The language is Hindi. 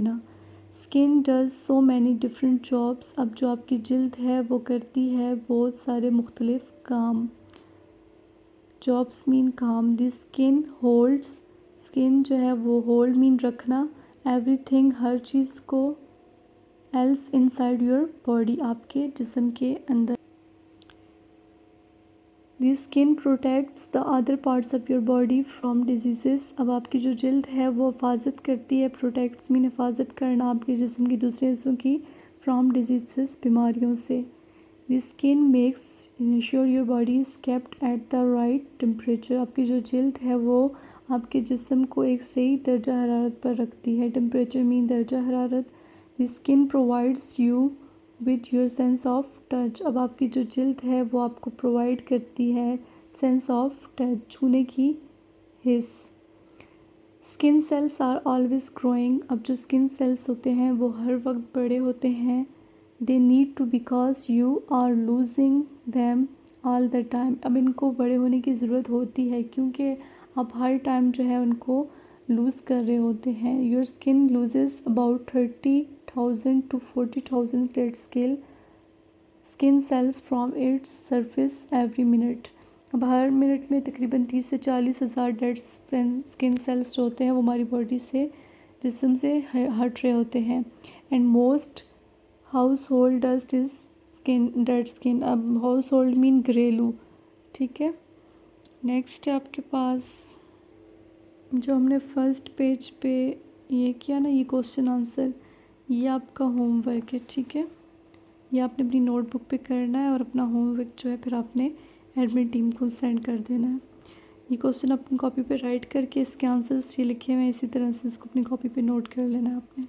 ना। Skin does so many different jobs. अब जो आपकी जिल्द है वो करती है बहुत सारे मुख्तलिफ काम। जॉब्स मीन काम। The skin holds. स्किन जो है वो होल्ड मीन रखना। एवरीथिंग हर चीज़ को। एल्स इनसाइड योर बॉडी आपके जिस्म के अंदर। The skin protects the other parts of your body from disease. अब आपकी जो जिल्द है वो हिफाजत करती है। प्रोटेक्ट्स मीन हिफाजत करना आपके जिस्म के दूसरे हिस्सों की। फ्रॉम डिजीज़ बीमारियों से। The skin makes sure your body is kept at the right temperature. आपकी जो जिल्द है वो आपके जिस्म को एक सही दर्जा हरारत पर रखती है। टेम्परेचर मीन दर्जा हरारत। The skin provides you with your sense of touch. अब आपकी जो जिल्द है वो आपको प्रोवाइड करती है सेंस ऑफ टच, छूने की हिस्स। Skin cells are always growing. अब जो स्किन सेल्स होते हैं वो हर वक्त बड़े होते हैं। They need to because you are losing them all the time. अब इनको बड़े होने की ज़रूरत होती है क्योंकि आप हर टाइम जो है उनको लूज़ कर रहे होते हैं। Your skin loses about 30,000 to 40,000 dead skin cells from its surface every minute. अब हर मिनट में तकरीबन 30 से 40 हज़ार डेड स्किन सेल्स जो होते हैं वो हमारी बॉडी से जिस्म से हट रहे होते हैं। And most house hold dust is skin dead skin. अब हाउस होल्ड मीन घरेलू, ठीक है। नेक्स्ट है आपके पास जो हमने फर्स्ट पेज पे ये किया ना, ये क्वेश्चन आंसर, ये आपका होमवर्क है, ठीक है। ये आपने अपनी नोटबुक पे करना है और अपना होमवर्क जो है फिर आपने एडमिन टीम को सेंड कर देना है। ये क्वेश्चन अपनी कॉपी पे राइट करके इसके आंसर्स ये लिखे हुए हैं, इसी तरह से इसको अपनी कॉपी पे नोट कर लेना है आपने।